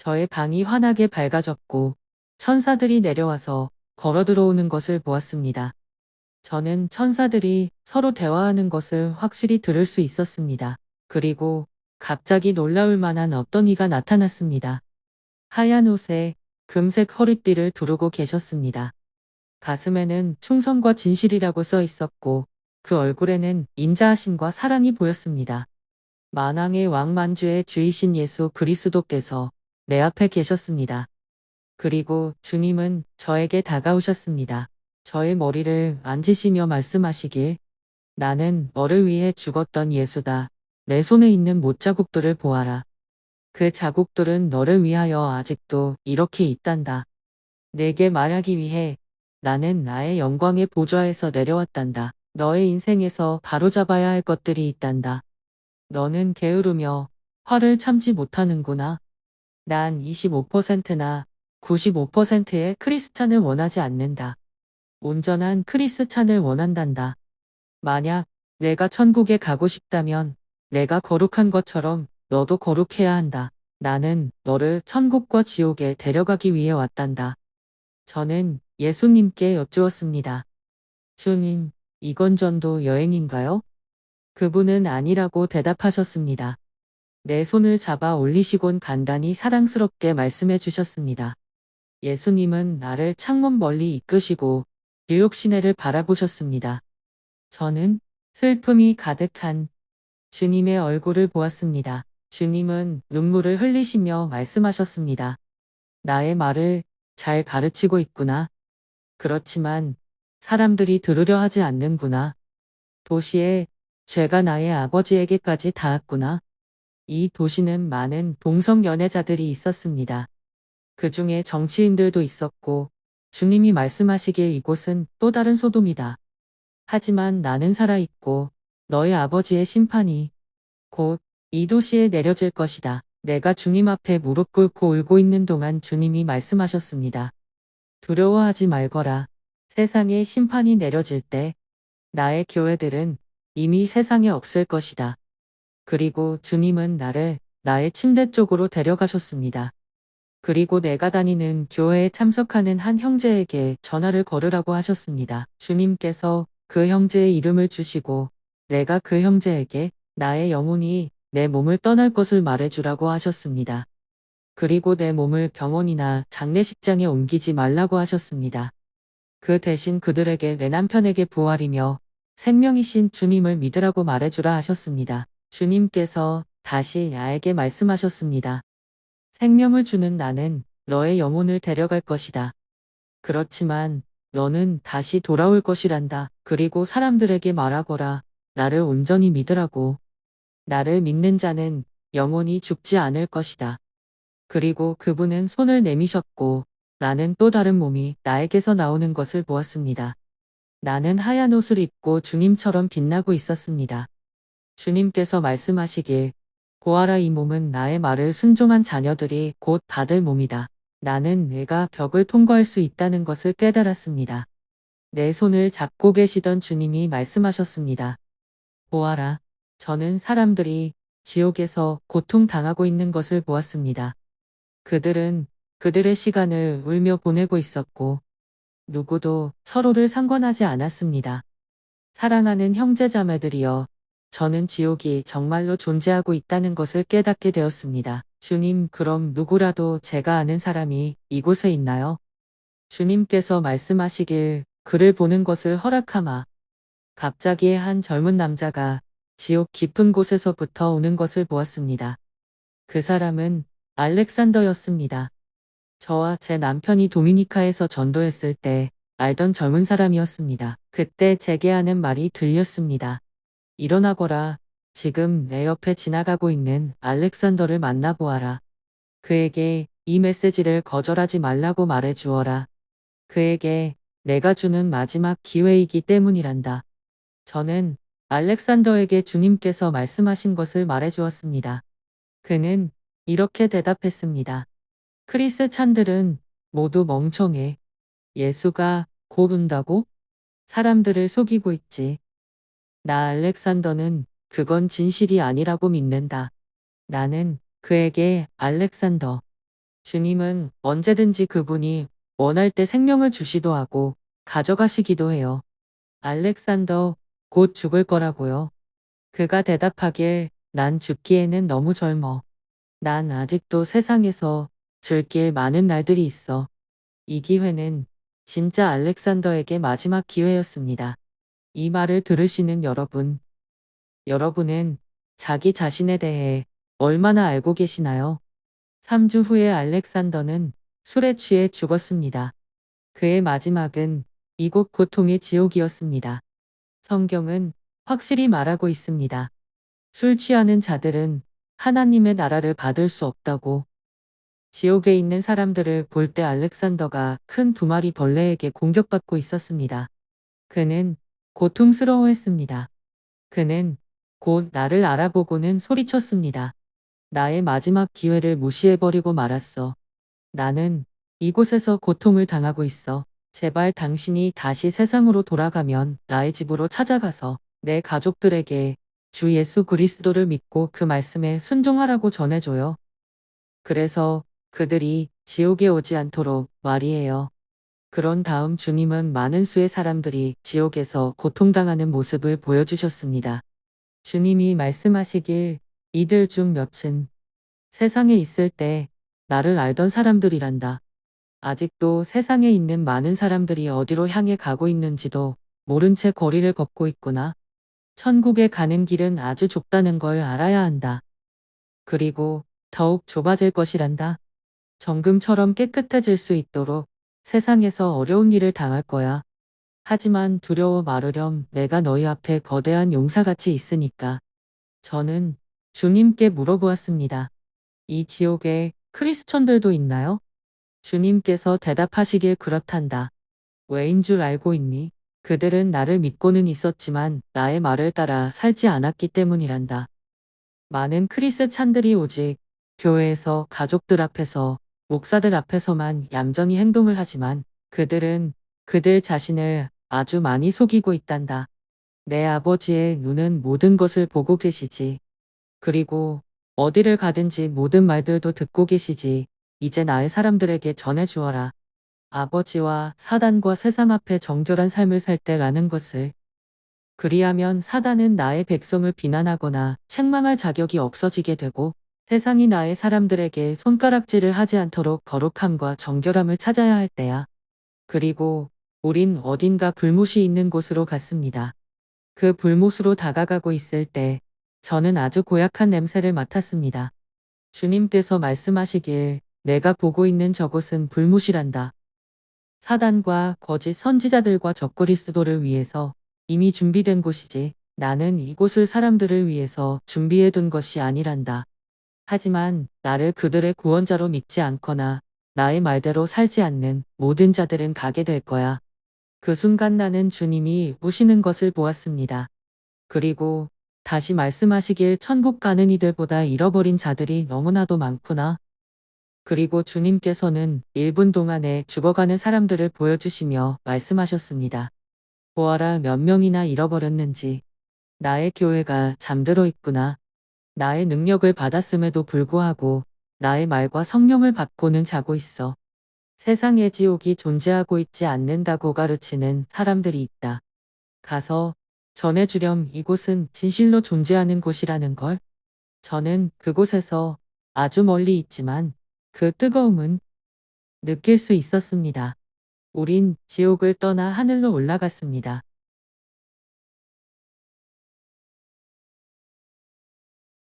저의 방이 환하게 밝아졌고 천사들이 내려와서 걸어 들어오는 것을 보았습니다. 저는 천사들이 서로 대화하는 것을 확실히 들을 수 있었습니다. 그리고 갑자기 놀라울 만한 어떤 이가 나타났습니다. 하얀 옷에 금색 허리띠를 두르고 계셨습니다. 가슴에는 충성과 진실이라고 써 있었고 그 얼굴에는 인자하심과 사랑이 보였습니다. 만왕의 왕 만주의 주이신 예수 그리스도께서 내 앞에 계셨습니다. 그리고 주님은 저에게 다가오셨습니다. 저의 머리를 만지시며 말씀하시길, 나는 너를 위해 죽었던 예수다. 내 손에 있는 못자국들을 보아라. 그 자국들은 너를 위하여 아직도 이렇게 있단다. 내게 말하기 위해 나는 나의 영광의 보좌에서 내려왔단다. 너의 인생에서 바로잡아야 할 것들이 있단다. 너는 게으르며 화를 참지 못하는구나. 난 25%나 95%의 크리스찬을 원하지 않는다. 온전한 크리스찬을 원한단다. 만약 내가 천국에 가고 싶다면 내가 거룩한 것처럼 너도 거룩해야 한다. 나는 너를 천국과 지옥에 데려가기 위해 왔단다. 저는 예수님께 여쭈었습니다. 주님, 이건 전도 여행인가요? 그분은 아니라고 대답하셨습니다. 내 손을 잡아 올리시곤 간단히 사랑스럽게 말씀해 주셨습니다. 예수님은 나를 창문 멀리 이끄시고 뉴욕 시내를 바라보셨습니다. 저는 슬픔이 가득한 주님의 얼굴을 보았습니다. 주님은 눈물을 흘리시며 말씀하셨습니다. 나의 말을 잘 가르치고 있구나. 그렇지만 사람들이 들으려 하지 않는구나. 도시에 죄가 나의 아버지에게까지 닿았구나. 이 도시는 많은 동성 연애자들이 있었습니다. 그 중에 정치인들도 있었고 주님이 말씀하시길 이곳은 또 다른 소돔이다. 하지만 나는 살아있고 너의 아버지의 심판이 곧 이 도시에 내려질 것이다. 내가 주님 앞에 무릎 꿇고 울고 있는 동안 주님이 말씀하셨습니다. 두려워하지 말거라. 세상에 심판이 내려질 때 나의 교회들은 이미 세상에 없을 것이다. 그리고 주님은 나를 나의 침대 쪽으로 데려가셨습니다. 그리고 내가 다니는 교회에 참석하는 한 형제에게 전화를 걸으라고 하셨습니다. 주님께서 그 형제의 이름을 주시고 내가 그 형제에게 나의 영혼이 내 몸을 떠날 것을 말해주라고 하셨습니다. 그리고 내 몸을 병원이나 장례식장에 옮기지 말라고 하셨습니다. 그 대신 그들에게 내 남편에게 부활이며 생명이신 주님을 믿으라고 말해주라 하셨습니다. 주님께서 다시 나에게 말씀하셨습니다. 생명을 주는 나는 너의 영혼을 데려갈 것이다. 그렇지만 너는 다시 돌아올 것이란다. 그리고 사람들에게 말하거라. 나를 온전히 믿으라고. 나를 믿는 자는 영원히 죽지 않을 것이다. 그리고 그분은 손을 내미셨고 나는 또 다른 몸이 나에게서 나오는 것을 보았습니다. 나는 하얀 옷을 입고 주님처럼 빛나고 있었습니다. 주님께서 말씀하시길, 보아라 이 몸은 나의 말을 순종한 자녀들이 곧 받을 몸이다. 나는 내가 벽을 통과할 수 있다는 것을 깨달았습니다. 내 손을 잡고 계시던 주님이 말씀하셨습니다. 보아라, 저는 사람들이 지옥에서 고통당하고 있는 것을 보았습니다. 그들은 그들의 시간을 울며 보내고 있었고 누구도 서로를 상관하지 않았습니다. 사랑하는 형제자매들이여, 저는 지옥이 정말로 존재하고 있다는 것을 깨닫게 되었습니다. 주님, 그럼 누구라도 제가 아는 사람이 이곳에 있나요? 주님께서 말씀하시길 그를 보는 것을 허락하마. 갑자기 한 젊은 남자가 지옥 깊은 곳에서부터 오는 것을 보았습니다. 그 사람은 알렉산더였습니다. 저와 제 남편이 도미니카에서 전도했을 때 알던 젊은 사람이었습니다. 그때 제게 하는 말이 들렸습니다. 일어나거라. 지금 내 옆에 지나가고 있는 알렉산더를 만나보아라. 그에게 이 메시지를 거절하지 말라고 말해 주어라. 그에게 내가 주는 마지막 기회이기 때문이란다. 저는 알렉산더에게 주님께서 말씀하신 것을 말해 주었습니다. 그는 이렇게 대답했습니다. 크리스찬들은 모두 멍청해. 예수가 곧 온다고? 사람들을 속이고 있지. 나 알렉산더는 그건 진실이 아니라고 믿는다. 나는 그에게 알렉산더, 주님은 언제든지 그분이 원할 때 생명을 주시도 하고 가져가시기도 해요. 알렉산더, 곧 죽을 거라고요. 그가 대답하길, 난 죽기에는 너무 젊어. 난 아직도 세상에서 즐길 많은 날들이 있어. 이 기회는 진짜 알렉산더에게 마지막 기회였습니다. 이 말을 들으시는 여러분, 여러분은 자기 자신에 대해 얼마나 알고 계시나요? 3주 후에 알렉산더는 술에 취해 죽었습니다. 그의 마지막은 이곳 고통의 지옥이었습니다. 성경은 확실히 말하고 있습니다. 술 취하는 자들은 하나님의 나라를 받을 수 없다고. 지옥에 있는 사람들을 볼 때 알렉산더가 큰 2마리 벌레에게 공격받고 있었습니다. 그는 고통스러워했습니다. 그는 곧 나를 알아보고는 소리쳤습니다. 나의 마지막 기회를 무시해버리고 말았어. 나는 이곳에서 고통을 당하고 있어. 제발 당신이 다시 세상으로 돌아가면 나의 집으로 찾아가서 내 가족들에게 주 예수 그리스도를 믿고 그 말씀에 순종하라고 전해줘요. 그래서 그들이 지옥에 오지 않도록 말이에요. 그런 다음 주님은 많은 수의 사람들이 지옥에서 고통당하는 모습을 보여주셨습니다. 주님이 말씀하시길, 이들 중 몇은 세상에 있을 때 나를 알던 사람들이란다. 아직도 세상에 있는 많은 사람들이 어디로 향해 가고 있는지도 모른 채 거리를 걷고 있구나. 천국에 가는 길은 아주 좁다는 걸 알아야 한다. 그리고 더욱 좁아질 것이란다. 정금처럼 깨끗해질 수 있도록 세상에서 어려운 일을 당할 거야. 하지만 두려워 말으렴, 내가 너희 앞에 거대한 용사같이 있으니까. 저는 주님께 물어보았습니다. 이 지옥에 크리스천들도 있나요? 주님께서 대답하시길, 그렇단다. 왜인 줄 알고 있니? 그들은 나를 믿고는 있었지만 나의 말을 따라 살지 않았기 때문이란다. 많은 크리스찬들이 오직 교회에서, 가족들 앞에서, 목사들 앞에서만 얌전히 행동을 하지만 그들은 그들 자신을 아주 많이 속이고 있단다. 내 아버지의 눈은 모든 것을 보고 계시지. 그리고 어디를 가든지 모든 말들도 듣고 계시지. 이제 나의 사람들에게 전해 주어라. 아버지와 사단과 세상 앞에 정결한 삶을 살 때라는 것을. 그리하면 사단은 나의 백성을 비난하거나 책망할 자격이 없어지게 되고 세상이 나의 사람들에게 손가락질을 하지 않도록 거룩함과 정결함을 찾아야 할 때야. 그리고 우린 어딘가 불못이 있는 곳으로 갔습니다. 그 불못으로 다가가고 있을 때 저는 아주 고약한 냄새를 맡았습니다. 주님께서 말씀하시길, 내가 보고 있는 저곳은 불못이란다. 사단과 거짓 선지자들과 적그리스도를 위해서 이미 준비된 곳이지. 나는 이곳을 사람들을 위해서 준비해 둔 것이 아니란다. 하지만 나를 그들의 구원자로 믿지 않거나 나의 말대로 살지 않는 모든 자들은 가게 될 거야. 그 순간 나는 주님이 우시는 것을 보았습니다. 그리고 다시 말씀하시길, 천국 가는 이들보다 잃어버린 자들이 너무나도 많구나. 그리고 주님께서는 1분 동안에 죽어가는 사람들을 보여주시며 말씀하셨습니다. 보아라, 몇 명이나 잃어버렸는지. 나의 교회가 잠들어 있구나. 나의 능력을 받았음에도 불구하고 나의 말과 성령을 받고는 자고 있어. 세상에 지옥이 존재하고 있지 않는다고 가르치는 사람들이 있다. 가서 전해주렴. 이곳은 진실로 존재하는 곳이라는 걸. 저는 그곳에서 아주 멀리 있지만 그 뜨거움은 느낄 수 있었습니다. 우린 지옥을 떠나 하늘로 올라갔습니다.